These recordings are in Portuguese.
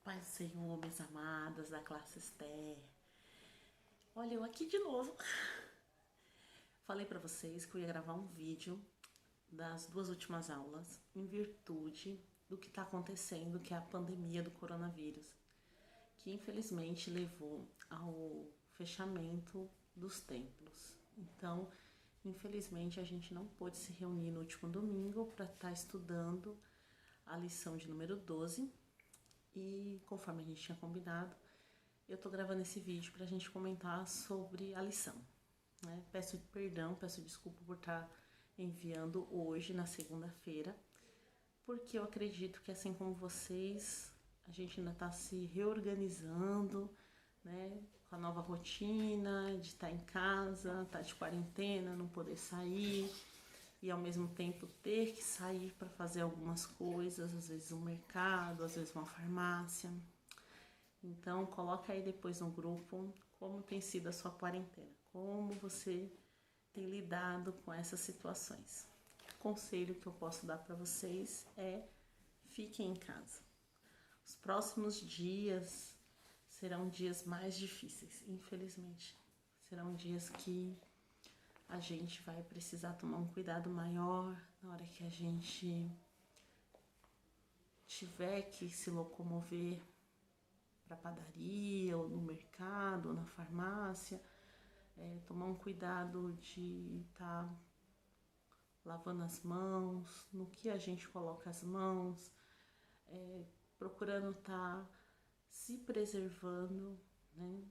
Paz do Senhor, minhas amadas da classe Esther. Olha, eu aqui de novo. Falei pra vocês que eu ia gravar um vídeo das duas últimas aulas em virtude do que tá acontecendo, que é a pandemia do coronavírus, que infelizmente levou ao fechamento dos templos. Então, infelizmente, a gente não pôde se reunir no último domingo para estar estudando a lição de número 12. E conforme a gente tinha combinado, eu tô gravando esse vídeo pra gente comentar sobre a lição, né? Peço perdão, peço desculpa por estar enviando hoje, na segunda-feira, porque eu acredito que, assim como vocês, a gente ainda tá se reorganizando, né? Com a nova rotina de estar em casa, estar de quarentena, não poder sair e ao mesmo tempo ter que sair para fazer algumas coisas, às vezes um mercado, às vezes uma farmácia. Então coloca aí depois no grupo como tem sido a sua quarentena, como você tem lidado com essas situações. O conselho que eu posso dar para vocês é: fiquem em casa. Os próximos dias serão dias mais difíceis, infelizmente. Serão dias que a gente vai precisar tomar um cuidado maior na hora que a gente tiver que se locomover para a padaria, ou no mercado, ou na farmácia. Tomar um cuidado de estar lavando as mãos, no que a gente coloca as mãos, procurando estar se preservando, né?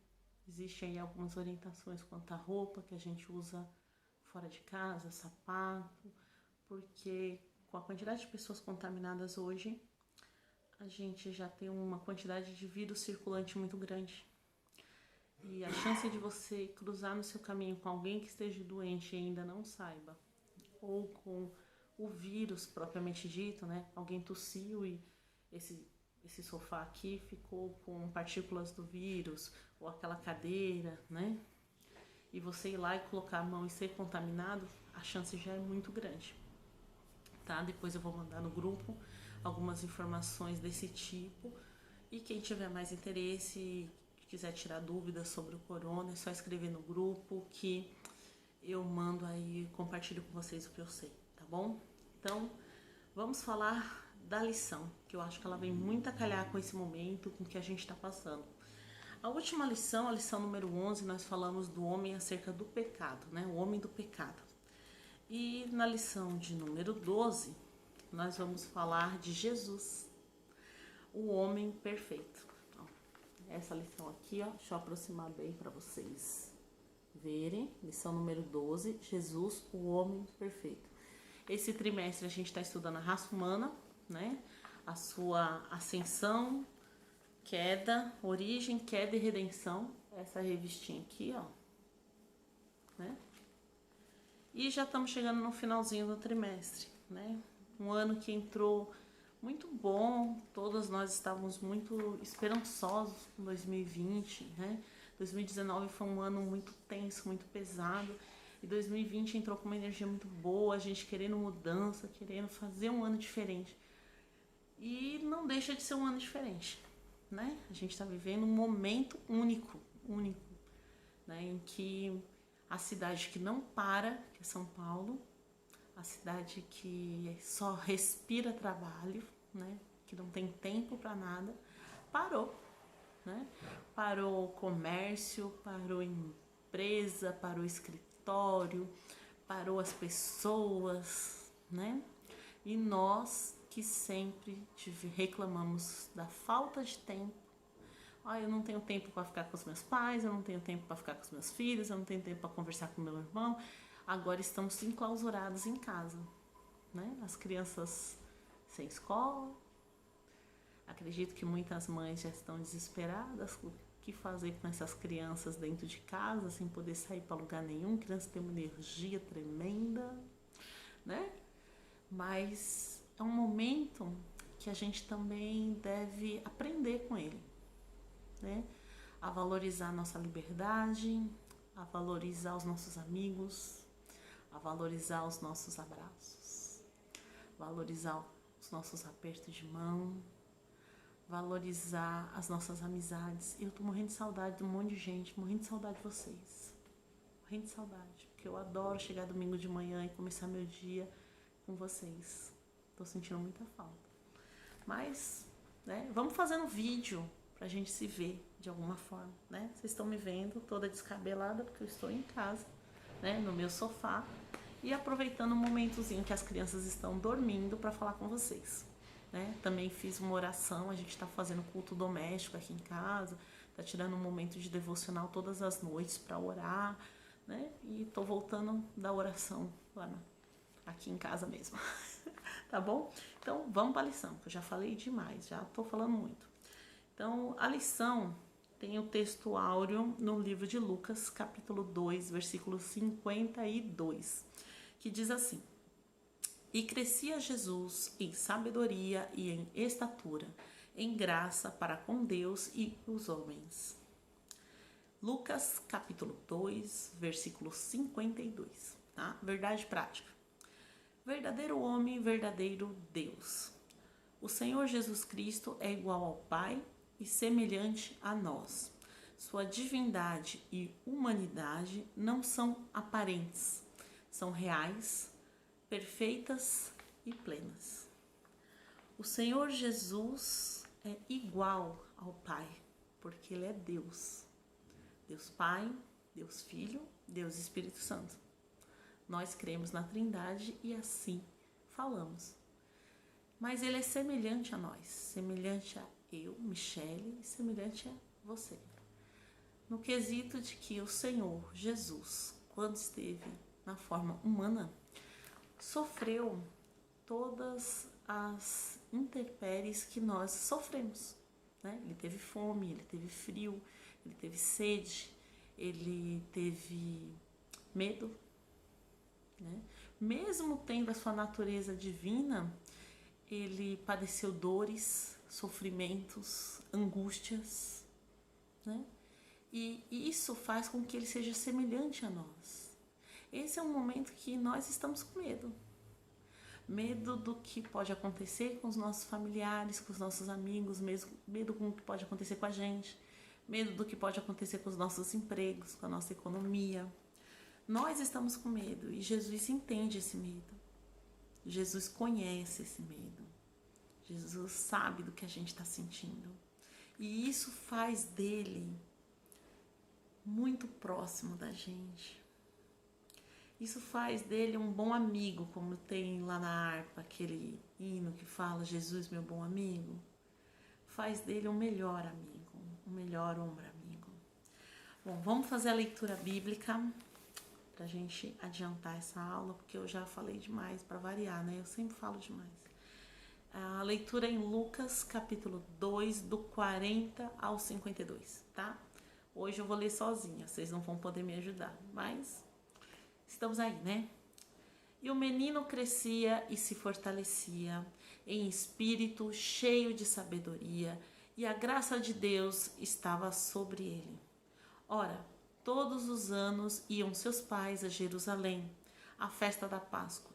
Existem aí algumas orientações quanto à roupa que a gente usa fora de casa, sapato, porque com a quantidade de pessoas contaminadas hoje, a gente já tem uma quantidade de vírus circulante muito grande. E a chance de você cruzar no seu caminho com alguém que esteja doente e ainda não saiba, ou com o vírus propriamente dito, né? Alguém tossiu e esse sofá aqui ficou com partículas do vírus, ou aquela cadeira, né? E você ir lá e colocar a mão e ser contaminado, a chance já é muito grande, tá? Depois eu vou mandar no grupo algumas informações desse tipo, e quem tiver mais interesse e quiser tirar dúvidas sobre o corona, é só escrever no grupo que eu mando aí, compartilho com vocês o que eu sei, tá bom? Então, vamos falar da lição, que eu acho que ela vem muito a calhar com esse momento, com o que a gente está passando. A última lição, a lição número 11, nós falamos do homem acerca do pecado, né? O homem do pecado. E na lição de número 12, nós vamos falar de Jesus, o homem perfeito. Essa lição aqui, ó, deixa eu aproximar bem para vocês verem. Lição número 12, Jesus, o homem perfeito. Esse trimestre a gente está estudando a raça humana, né? A sua ascensão, queda, origem, queda e redenção. Essa revistinha aqui, ó, né? E já estamos chegando no finalzinho do trimestre, né? Um ano que entrou muito bom, todos nós estávamos muito esperançosos com 2020, né? 2019 foi um ano muito tenso, muito pesado, e 2020 entrou com uma energia muito boa, a gente querendo mudança, querendo fazer um ano diferente. E não deixa de ser um ano diferente, né? A gente está vivendo um momento único, né? Em que a cidade que não para, que é São Paulo, a cidade que só respira trabalho, né? Que não tem tempo para nada, parou, né? Parou o comércio, parou a empresa, parou o escritório, parou as pessoas, né? E nós que sempre reclamamos da falta de tempo. Eu não tenho tempo para ficar com os meus pais, eu não tenho tempo para ficar com os meus filhos, eu não tenho tempo para conversar com meu irmão. Agora estamos enclausurados em casa, né? As crianças sem escola. Acredito que muitas mães já estão desesperadas com o que fazer com essas crianças dentro de casa, sem poder sair para lugar nenhum. Criança tem uma energia tremenda, né? Mas é um momento que a gente também deve aprender com ele, né? A valorizar a nossa liberdade, a valorizar os nossos amigos, a valorizar os nossos abraços, valorizar os nossos apertos de mão, valorizar as nossas amizades. Eu tô morrendo de saudade de um monte de gente, morrendo de saudade de vocês. Morrendo de saudade, porque eu adoro chegar domingo de manhã e começar meu dia com vocês. Tô sentindo muita falta. Mas, né, vamos fazendo vídeo pra gente se ver de alguma forma, né? Vocês estão me vendo toda descabelada porque eu estou em casa, né, no meu sofá e aproveitando um momentozinho que as crianças estão dormindo para falar com vocês, né? Também fiz uma oração, a gente está fazendo culto doméstico aqui em casa, tá tirando um momento de devocional todas as noites para orar, né? E tô voltando da oração lá aqui em casa mesmo. Tá bom? Então, vamos para a lição, que eu já falei demais, já tô falando muito. Então, a lição tem o texto áureo no livro de Lucas, capítulo 2, versículo 52, que diz assim: E crescia Jesus em sabedoria e em estatura, em graça para com Deus e os homens. Lucas, capítulo 2, versículo 52, tá? Verdade prática. Verdadeiro homem, verdadeiro Deus. O Senhor Jesus Cristo é igual ao Pai e semelhante a nós. Sua divindade e humanidade não são aparentes, são reais, perfeitas e plenas. O Senhor Jesus é igual ao Pai, porque Ele é Deus. Deus Pai, Deus Filho, Deus Espírito Santo. Nós cremos na Trindade e assim falamos. Mas Ele é semelhante a nós, semelhante a eu, Michele, e semelhante a você. No quesito de que o Senhor Jesus, quando esteve na forma humana, sofreu todas as intempéries que nós sofremos, né? Ele teve fome, ele teve frio, ele teve sede, ele teve medo, né? Mesmo tendo a sua natureza divina, ele padeceu dores, sofrimentos, angústias, né? E isso faz com que ele seja semelhante a nós. Esse é um momento que nós estamos com medo. Medo do que pode acontecer com os nossos familiares, com os nossos amigos, medo com o que pode acontecer com a gente, medo do que pode acontecer com os nossos empregos, com a nossa economia. Nós estamos com medo e Jesus entende esse medo. Jesus conhece esse medo. Jesus sabe do que a gente está sentindo. E isso faz dele muito próximo da gente. Isso faz dele um bom amigo, como tem lá na harpa aquele hino que fala Jesus, meu bom amigo. Faz dele um melhor amigo, um melhor ombro amigo. Bom, vamos fazer a leitura bíblica pra gente adiantar essa aula, porque eu já falei demais para variar, né? Eu sempre falo demais. A leitura em Lucas, capítulo 2, do 40 ao 52, tá? Hoje eu vou ler sozinha, vocês não vão poder me ajudar, mas estamos aí, né? E o menino crescia e se fortalecia em espírito, cheio de sabedoria, e a graça de Deus estava sobre ele. Ora, todos os anos iam seus pais a Jerusalém, à festa da Páscoa.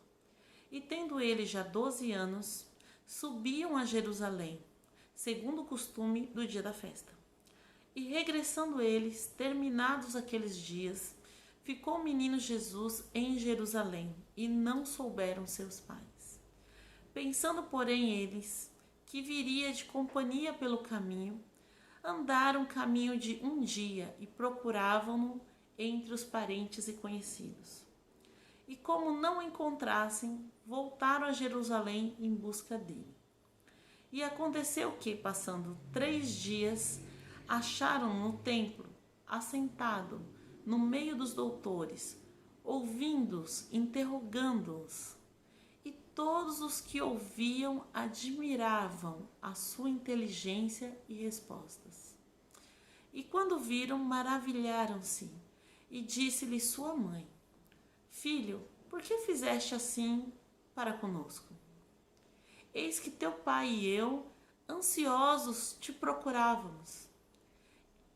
E tendo ele já 12 anos, subiam a Jerusalém, segundo o costume do dia da festa. E regressando eles, terminados aqueles dias, ficou o menino Jesus em Jerusalém, e não souberam seus pais. Pensando, porém, eles que viria de companhia pelo caminho, andaram caminho de um dia e procuravam-no entre os parentes e conhecidos. E como não o encontrassem, voltaram a Jerusalém em busca dele. E aconteceu que, passando 3 dias, acharam-no no templo, assentado, no meio dos doutores, ouvindo-os, interrogando-os. E todos os que ouviam admiravam a sua inteligência e respostas. E quando viram, maravilharam-se, e disse-lhe sua mãe: Filho, por que fizeste assim para conosco? Eis que teu pai e eu, ansiosos, te procurávamos.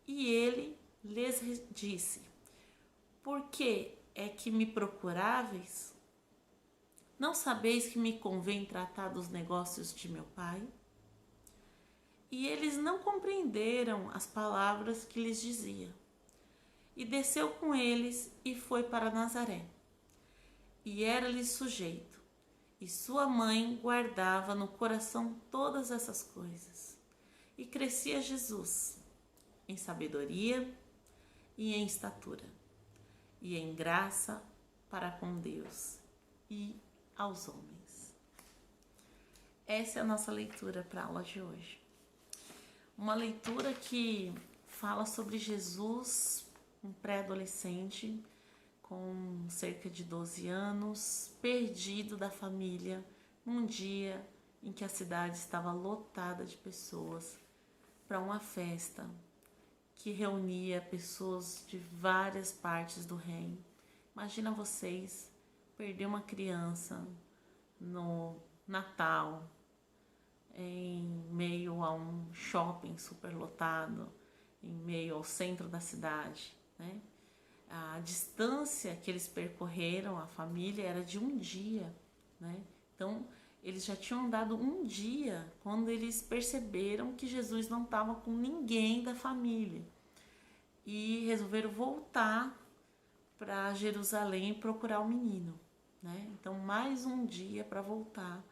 E ele lhes disse: Por que é que me procuráveis? Não sabeis que me convém tratar dos negócios de meu pai? E eles não compreenderam as palavras que lhes dizia. E desceu com eles e foi para Nazaré. E era-lhe sujeito. E sua mãe guardava no coração todas essas coisas. E crescia Jesus em sabedoria e em estatura, e em graça para com Deus e aos homens. Essa é a nossa leitura para a aula de hoje. Uma leitura que fala sobre Jesus, um pré-adolescente, com cerca de 12 anos, perdido da família, num dia em que a cidade estava lotada de pessoas para uma festa que reunia pessoas de várias partes do reino. Imagina vocês perder uma criança no Natal, em meio a um shopping superlotado, em meio ao centro da cidade, né? A distância que eles percorreram, a família, era de um dia, né? Então, eles já tinham andado um dia quando eles perceberam que Jesus não estava com ninguém da família e resolveram voltar para Jerusalém e procurar o menino, né? Então, mais um dia para voltar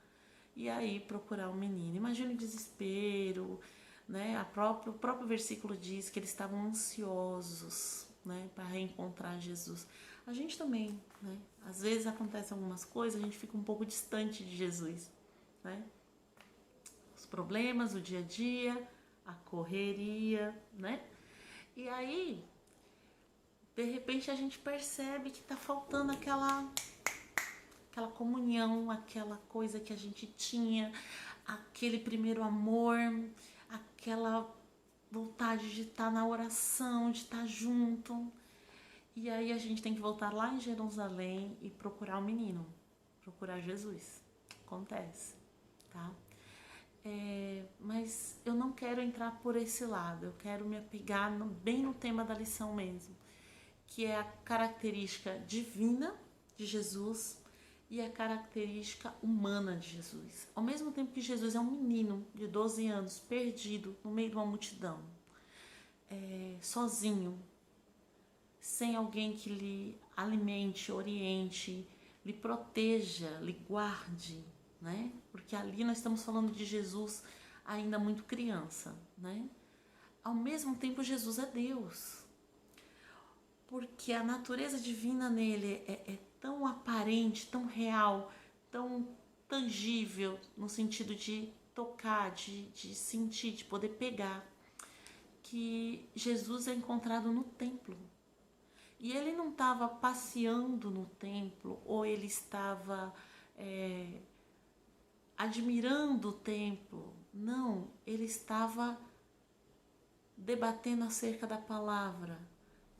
e aí procurar o menino. Imagina o desespero, né? O próprio versículo diz que eles estavam ansiosos, né, para reencontrar Jesus. A gente também, né? Às vezes acontecem algumas coisas, a gente fica um pouco distante de Jesus, né? Os problemas, o dia a dia, a correria, né? E aí, de repente a gente percebe que tá faltando aquela comunhão, aquela coisa que a gente tinha, aquele primeiro amor, aquela vontade de estar na oração, de estar junto. E aí a gente tem que voltar lá em Jerusalém e procurar o menino, procurar Jesus. Acontece, tá? Mas eu não quero entrar por esse lado, eu quero me apegar bem no tema da lição mesmo, que é a característica divina de Jesus e a característica humana de Jesus. Ao mesmo tempo que Jesus é um menino de 12 anos, perdido no meio de uma multidão, sozinho, sem alguém que lhe alimente, oriente, lhe proteja, lhe guarde, né? Porque ali nós estamos falando de Jesus ainda muito criança, né? Ao mesmo tempo, Jesus é Deus, porque a natureza divina nele é tão aparente, tão real, tão tangível, no sentido de tocar, de sentir, de poder pegar, que Jesus é encontrado no templo. E ele não estava passeando no templo, ou ele estava admirando o templo. Não, ele estava debatendo acerca da palavra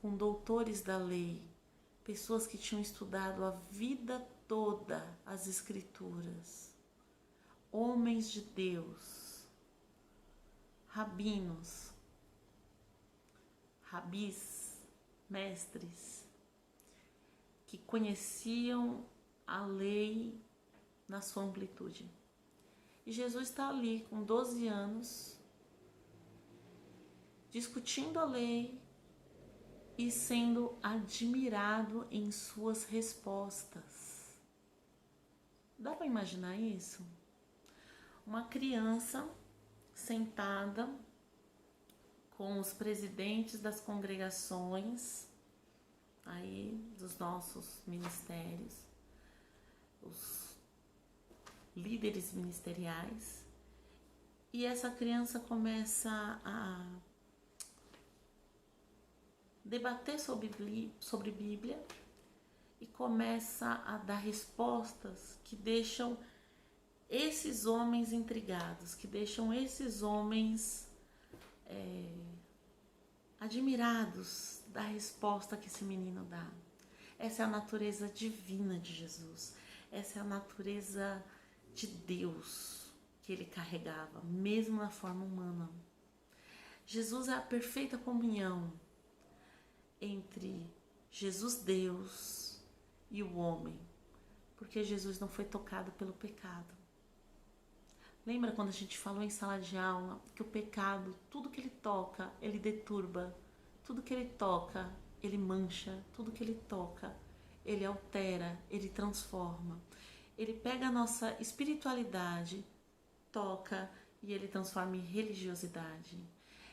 com doutores da lei, pessoas que tinham estudado a vida toda as escrituras, homens de Deus, rabinos, rabis, mestres, que conheciam a lei na sua amplitude. E Jesus está ali com 12 anos, discutindo a lei e sendo admirado em suas respostas. Dá para imaginar isso? Uma criança sentada com os presidentes das congregações aí dos nossos ministérios, os líderes ministeriais, e essa criança começa a debater sobre Bíblia e começa a dar respostas que deixam esses homens intrigados, que deixam esses homens admirados da resposta que esse menino dá. Essa é a natureza divina de Jesus. Essa é a natureza de Deus que ele carregava, mesmo na forma humana. Jesus é a perfeita comunhão entre Jesus Deus e o homem, porque Jesus não foi tocado pelo pecado. Lembra quando a gente falou em sala de aula que o pecado, tudo que ele toca, ele deturba, tudo que ele toca, ele mancha, tudo que ele toca, ele altera, ele transforma. Ele pega a nossa espiritualidade, toca e ele transforma em religiosidade.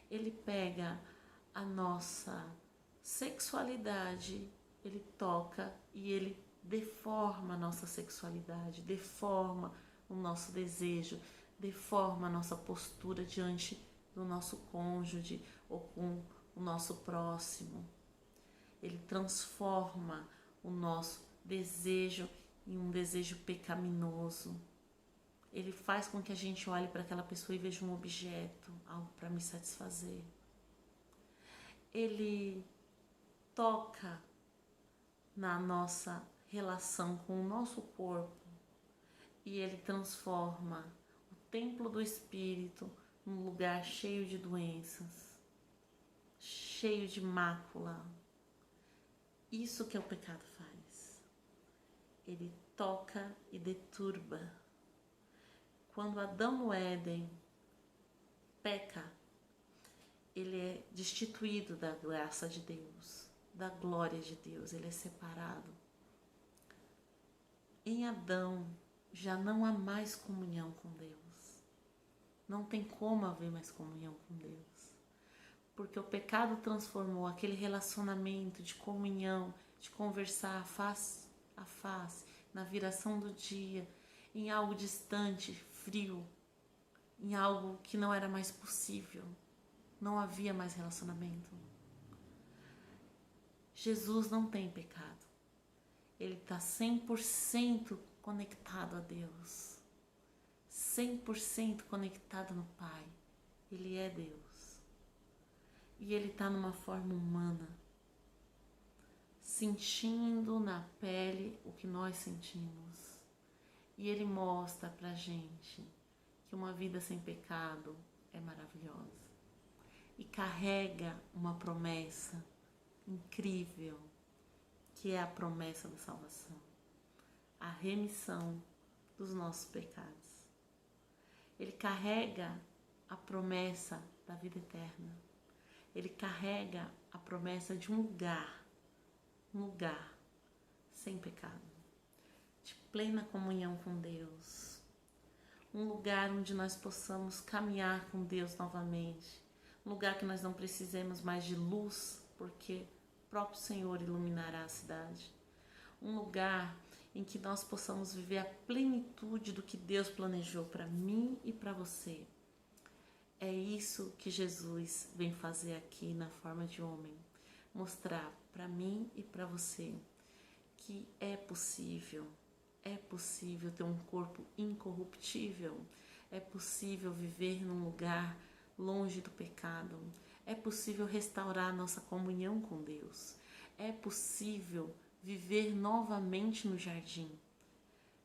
Ele pega a nossa sexualidade, ele toca e ele deforma a nossa sexualidade, deforma o nosso desejo, deforma a nossa postura diante do nosso cônjuge ou com o nosso próximo. Ele transforma o nosso desejo em um desejo pecaminoso. Ele faz com que a gente olhe para aquela pessoa e veja um objeto, algo para me satisfazer. Ele toca na nossa relação com o nosso corpo e ele transforma o templo do espírito num lugar cheio de doenças, cheio de mácula. Isso que é o pecado faz. Ele toca e deturba. Quando Adão no Éden peca, ele é destituído da graça de Deus, da glória de Deus, ele é separado. Em Adão já não há mais comunhão com Deus. Não tem como haver mais comunhão com Deus. Porque o pecado transformou aquele relacionamento de comunhão, de conversar face a face, na viração do dia, em algo distante, frio, em algo que não era mais possível. Não havia mais relacionamento. Jesus não tem pecado. Ele está 100% conectado a Deus. 100% conectado no Pai. Ele é Deus. E ele está numa forma humana. Sentindo na pele o que nós sentimos. E ele mostra pra gente que uma vida sem pecado é maravilhosa. E carrega uma promessa incrível, que é a promessa da salvação, a remissão dos nossos pecados. Ele carrega a promessa da vida eterna. Ele carrega a promessa de um lugar sem pecado, de plena comunhão com Deus, um lugar onde nós possamos caminhar com Deus novamente, um lugar que nós não precisemos mais de luz, porque o próprio Senhor iluminará a cidade, um lugar em que nós possamos viver a plenitude do que Deus planejou para mim e para você. É isso que Jesus vem fazer aqui na forma de homem, mostrar para mim e para você que é possível ter um corpo incorruptível, é possível viver num lugar longe do pecado, é possível restaurar nossa comunhão com Deus, é possível viver novamente no jardim.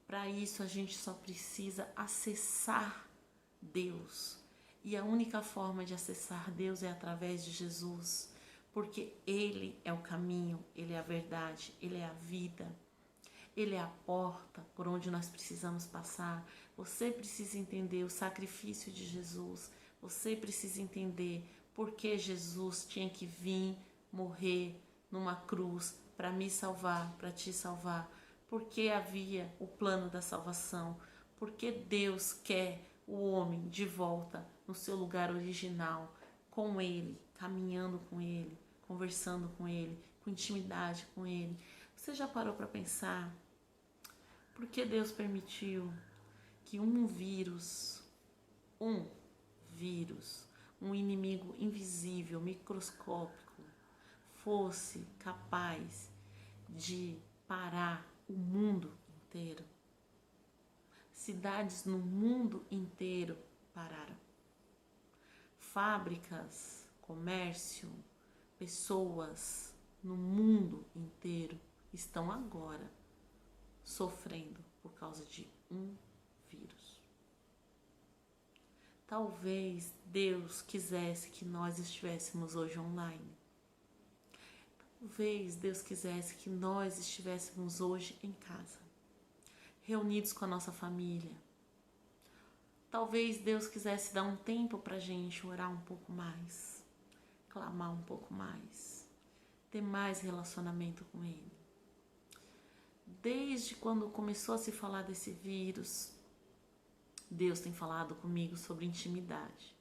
Para isso a gente só precisa acessar Deus, e a única forma de acessar Deus é através de Jesus, porque Ele é o caminho, Ele é a verdade, Ele é a vida. Ele é a porta por onde nós precisamos passar. Você precisa entender o sacrifício de Jesus. Você precisa entender por que Jesus tinha que vir morrer numa cruz para me salvar, para te salvar. Por que havia o plano da salvação. Porque Deus quer o homem de volta no seu lugar original, com Ele, caminhando com Ele, conversando com Ele, com intimidade com Ele. Você já parou para pensar por que Deus permitiu que um vírus, um inimigo invisível, microscópico, fosse capaz de parar o mundo inteiro? Cidades no mundo inteiro pararam. Fábricas, comércio, pessoas no mundo inteiro estão agora sofrendo por causa de um vírus. Talvez Deus quisesse que nós estivéssemos hoje online. Talvez Deus quisesse que nós estivéssemos hoje em casa, reunidos com a nossa família, Talvez Deus quisesse dar um tempo pra gente orar um pouco mais, clamar um pouco mais, ter mais relacionamento com Ele. Desde quando começou a se falar desse vírus, Deus tem falado comigo sobre intimidade.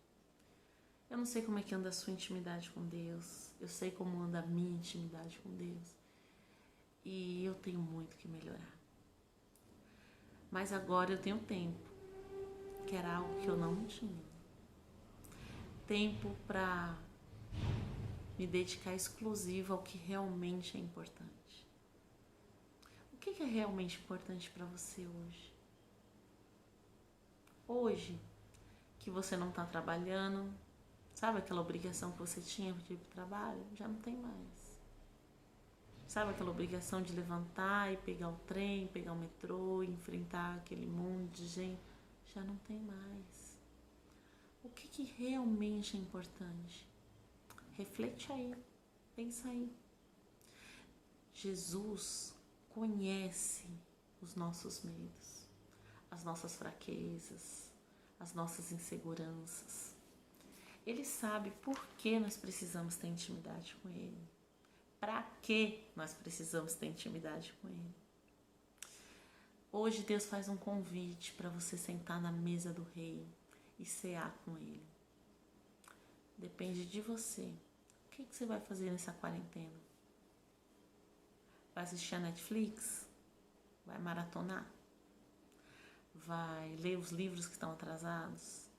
Eu não sei como é que anda a sua intimidade com Deus, eu sei como anda a minha intimidade com Deus. E eu tenho muito que melhorar. Mas agora eu tenho tempo, que era algo que eu não tinha. Tempo para me dedicar exclusivo ao que realmente é importante. O que é realmente importante para você hoje? Hoje, que você não está trabalhando, sabe aquela obrigação que você tinha de ir para o trabalho? Já não tem mais. Sabe aquela obrigação de levantar e pegar o trem, pegar o metrô, enfrentar aquele mundo de gente? Já não tem mais. O que realmente é importante? Reflete aí, pensa aí. Jesus conhece os nossos medos, as nossas fraquezas, as nossas inseguranças. Ele sabe por que nós precisamos ter intimidade com Ele. Para que nós precisamos ter intimidade com Ele. Hoje Deus faz um convite para você sentar na mesa do Rei e cear com Ele. Depende de você. O que você vai fazer nessa quarentena? Vai assistir a Netflix? Vai maratonar? Vai ler os livros que estão atrasados?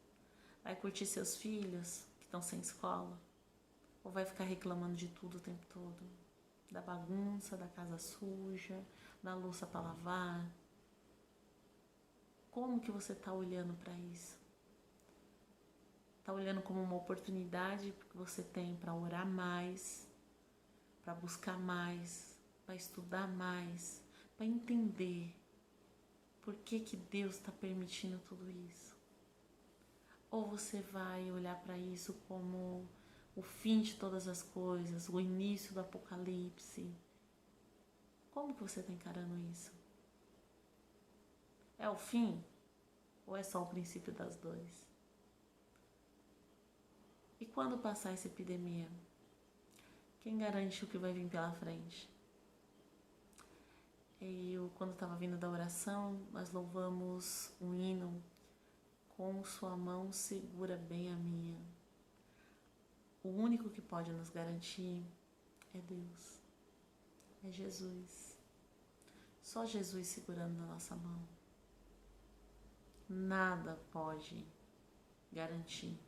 Vai curtir seus filhos que estão sem escola? Ou vai ficar reclamando de tudo o tempo todo? Da bagunça, da casa suja, da louça para lavar? Como que você está olhando para isso? Está olhando como uma oportunidade que você tem para orar mais, para buscar mais, para estudar mais, para entender por que Deus está permitindo tudo isso? Ou você vai olhar para isso como o fim de todas as coisas, o início do apocalipse? Como que você está encarando isso? É o fim? Ou é só o princípio das dores? E quando passar essa epidemia? Quem garante o que vai vir pela frente? Quando estava vindo da oração, nós louvamos um hino. Com sua mão segura bem a minha. O único que pode nos garantir é Deus, é Jesus. Só Jesus segurando na nossa mão. Nada pode garantir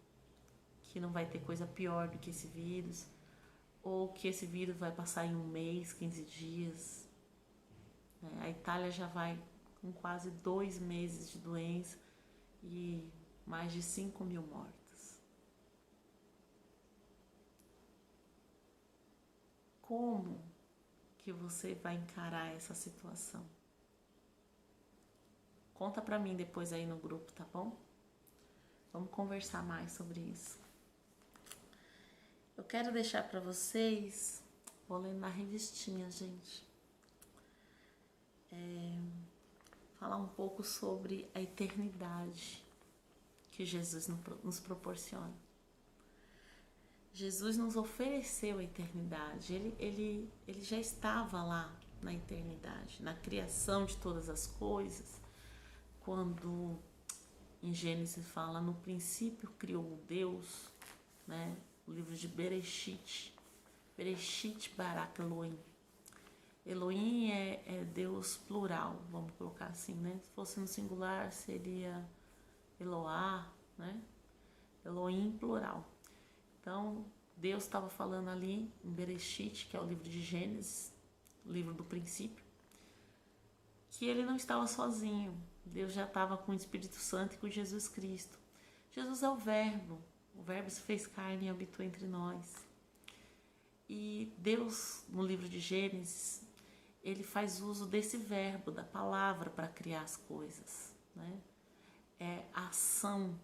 que não vai ter coisa pior do que esse vírus, ou que esse vírus vai passar em 1 mês, 15 dias. A Itália já vai com quase 2 meses de doença e mais de 5.000 mortos. Como que você vai encarar essa situação? Conta pra mim depois aí no grupo, tá bom? Vamos conversar mais sobre isso. Eu quero deixar pra vocês, vou ler na revistinha, gente, falar um pouco sobre a eternidade que Jesus nos proporciona. Jesus nos ofereceu a eternidade, ele já estava lá na eternidade, na criação de todas as coisas. Quando em Gênesis fala, no princípio criou Deus, né? O livro de Bereshit bara Elohim. Elohim é Deus plural, vamos colocar assim, né? Se fosse no singular seria Eloá, né? Elohim plural. Então, Deus estava falando ali em Bereshit, que é o livro de Gênesis, o livro do princípio, que ele não estava sozinho. Deus já estava com o Espírito Santo e com Jesus Cristo. Jesus é o Verbo se fez carne e habitou entre nós. E Deus, no livro de Gênesis, ele faz uso desse verbo, da palavra, para criar as coisas, né? É a ação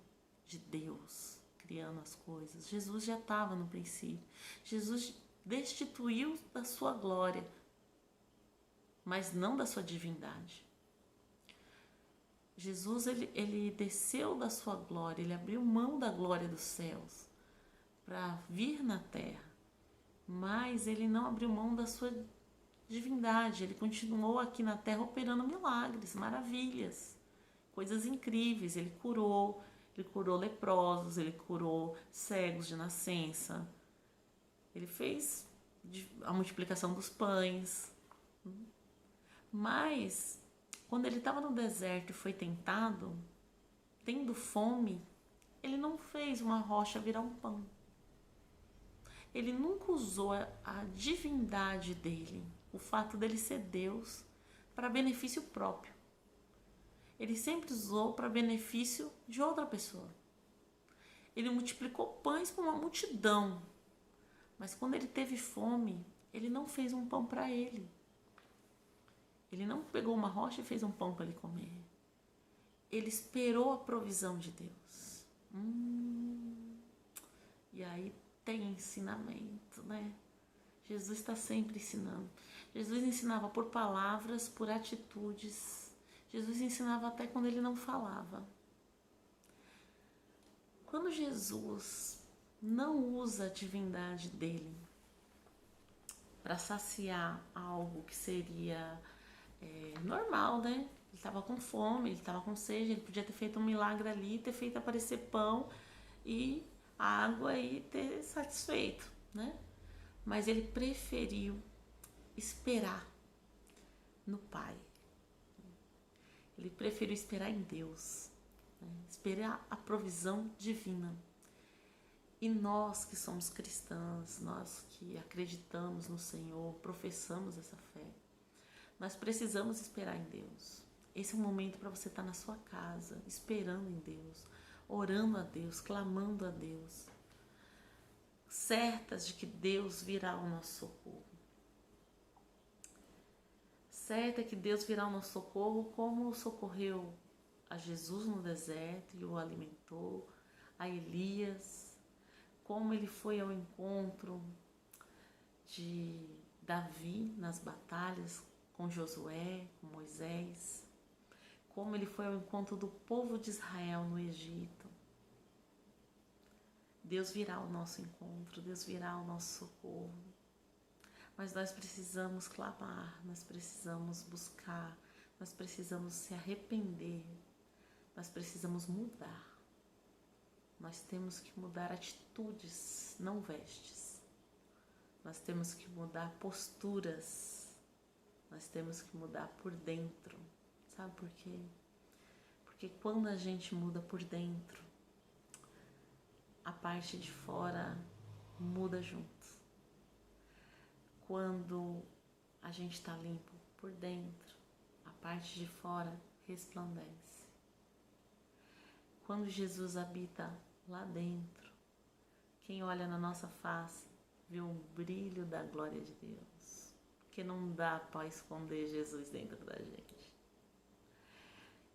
de Deus criando as coisas. Jesus já estava no princípio. Jesus destituiu da sua glória, mas não da sua divindade. Jesus, ele desceu da sua glória, ele abriu mão da glória dos céus para vir na terra, mas ele não abriu mão da sua divindade, ele continuou aqui na terra operando milagres, maravilhas, coisas incríveis. Ele curou leprosos, ele curou cegos de nascença, ele fez a multiplicação dos pães. Mas quando ele estava no deserto e foi tentado, tendo fome, ele não fez uma rocha virar um pão. Ele nunca usou a divindade dele, o fato dele ser Deus, para benefício próprio. Ele sempre usou para benefício de outra pessoa. Ele multiplicou pães para uma multidão, mas quando ele teve fome, ele não fez um pão para ele. Ele não pegou uma rocha e fez um pão para ele comer. Ele esperou a provisão de Deus. E aí tem ensinamento, né? Jesus está sempre ensinando. Jesus ensinava por palavras, por atitudes. Jesus ensinava até quando ele não falava. Quando Jesus não usa a divindade dele para saciar algo que seria normal, né? Ele estava com fome, ele estava com sede, ele podia ter feito um milagre ali, ter feito aparecer pão e água e ter satisfeito, né? Mas ele preferiu esperar no Pai. Ele preferiu esperar em Deus, né? Esperar a provisão divina. E nós que somos cristãs, nós que acreditamos no Senhor, professamos essa fé, nós precisamos esperar em Deus. Esse é um momento para você estar na sua casa, esperando em Deus, orando a Deus, clamando a Deus, certas de que Deus virá ao nosso socorro. Certa que Deus virá ao nosso socorro, como socorreu a Jesus no deserto e o alimentou, a Elias, como ele foi ao encontro de Davi nas batalhas com Josué, com Moisés, como ele foi ao encontro do povo de Israel no Egito. Deus virá ao nosso encontro, Deus virá ao nosso socorro. Mas nós precisamos clamar, nós precisamos buscar, nós precisamos se arrepender, nós precisamos mudar. Nós temos que mudar atitudes, não vestes. Nós temos que mudar posturas, nós temos que mudar por dentro. Sabe por quê? Porque quando a gente muda por dentro, a parte de fora muda junto. Quando a gente está limpo por dentro, a parte de fora resplandece. Quando Jesus habita lá dentro, quem olha na nossa face vê o brilho da glória de Deus, porque não dá para esconder Jesus dentro da gente.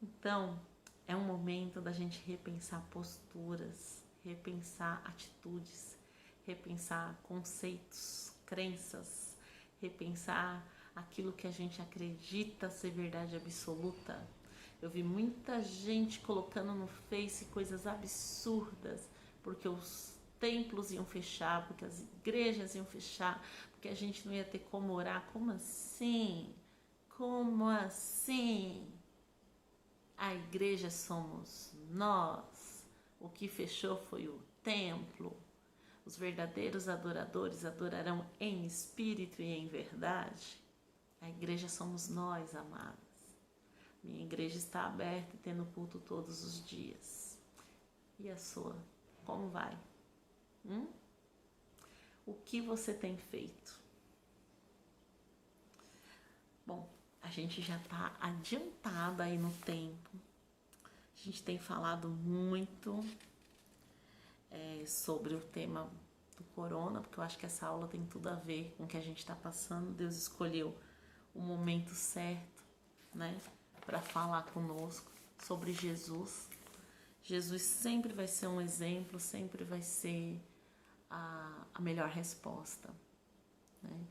Então, é um momento da gente repensar posturas, repensar atitudes, repensar conceitos, crenças, repensar aquilo que a gente acredita ser verdade absoluta. Eu vi muita gente colocando no Face coisas absurdas, porque os templos iam fechar, porque as igrejas iam fechar, porque a gente não ia ter como orar. Como assim? Como assim? A igreja somos nós. O que fechou foi o templo. Os verdadeiros adoradores adorarão em espírito e em verdade. A igreja somos nós, amadas. Minha igreja está aberta e tendo culto todos os dias. E a sua? Como vai? O que você tem feito? Bom, a gente já está adiantada aí no tempo. A gente tem falado muito sobre o tema do corona, porque eu acho que essa aula tem tudo a ver com o que a gente está passando. Deus escolheu o momento certo, né, para falar conosco sobre Jesus. Jesus sempre vai ser um exemplo, sempre vai ser a melhor resposta, né?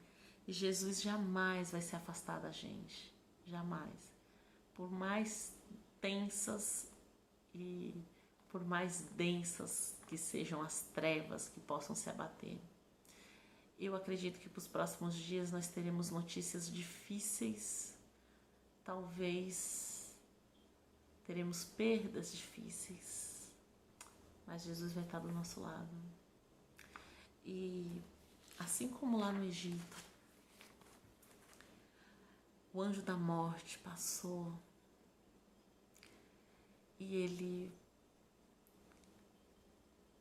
E Jesus jamais vai se afastar da gente, jamais. Por mais tensas e por mais densas que sejam as trevas que possam se abater. Eu acredito que para os próximos dias nós teremos notícias difíceis, talvez teremos perdas difíceis, mas Jesus vai estar do nosso lado. E assim como lá no Egito, o anjo da morte passou e ele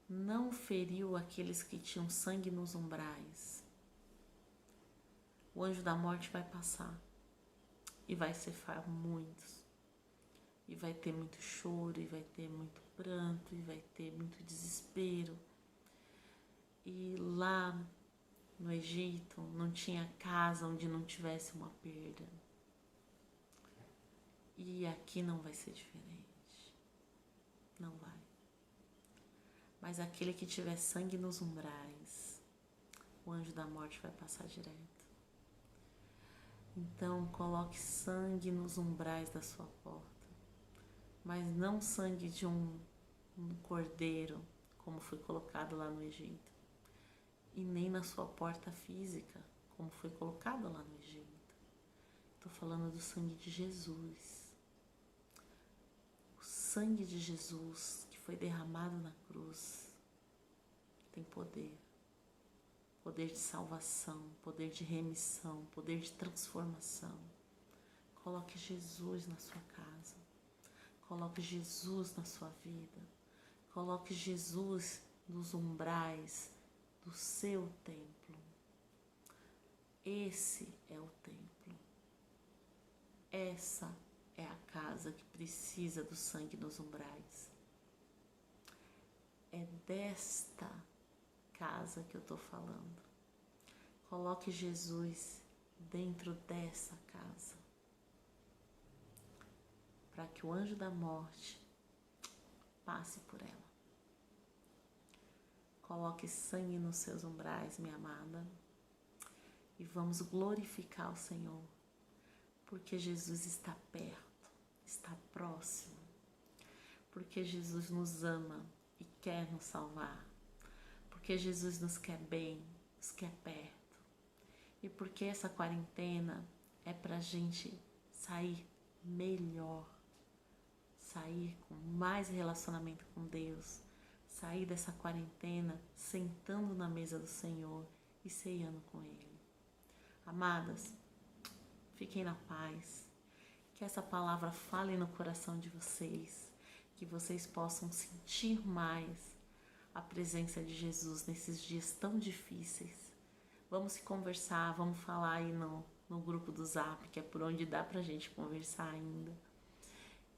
não feriu aqueles que tinham sangue nos umbrais. O anjo da morte vai passar e vai ceifar muitos. E vai ter muito choro, e vai ter muito pranto, e vai ter muito desespero. E lá no Egito não tinha casa onde não tivesse uma perda. E aqui não vai ser diferente. Não vai. Mas aquele que tiver sangue nos umbrais, o anjo da morte vai passar direto. Então coloque sangue nos umbrais da sua porta. Mas não sangue de um cordeiro, como foi colocado lá no Egito. E nem na sua porta física, como foi colocado lá no Egito. Estou falando do sangue de Jesus. O sangue de Jesus que foi derramado na cruz tem poder. Poder de salvação, poder de remissão, poder de transformação. Coloque Jesus na sua casa. Coloque Jesus na sua vida. Coloque Jesus nos umbrais do seu templo. Esse é o templo. Essa é a casa que precisa do sangue nos umbrais. É desta casa que eu estou falando. Coloque Jesus dentro dessa casa, para que o anjo da morte passe por ela. Coloque sangue nos seus umbrais, minha amada, e vamos glorificar o Senhor, porque Jesus está perto, está próximo, porque Jesus nos ama e quer nos salvar, porque Jesus nos quer bem, nos quer perto, e porque essa quarentena é para a gente sair melhor, sair com mais relacionamento com Deus, sair dessa quarentena sentando na mesa do Senhor e ceando com Ele. Amadas, fiquem na paz, que essa palavra fale no coração de vocês, que vocês possam sentir mais a presença de Jesus nesses dias tão difíceis. Vamos se conversar, vamos falar aí no grupo do Zap, que é por onde dá pra gente conversar ainda.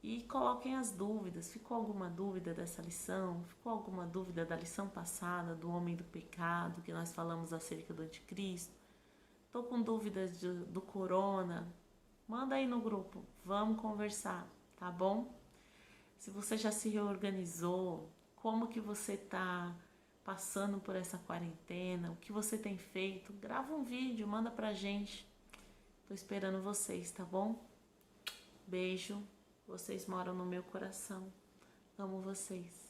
E coloquem as dúvidas. Ficou alguma dúvida dessa lição? Ficou alguma dúvida da lição passada, do homem do pecado, que nós falamos acerca do anticristo? Estou com dúvidas do corona? Manda aí no grupo, vamos conversar, tá bom? Se você já se reorganizou, como que você está passando por essa quarentena, o que você tem feito, grava um vídeo, manda pra gente. Tô esperando vocês, tá bom? Beijo. Vocês moram no meu coração. Amo vocês.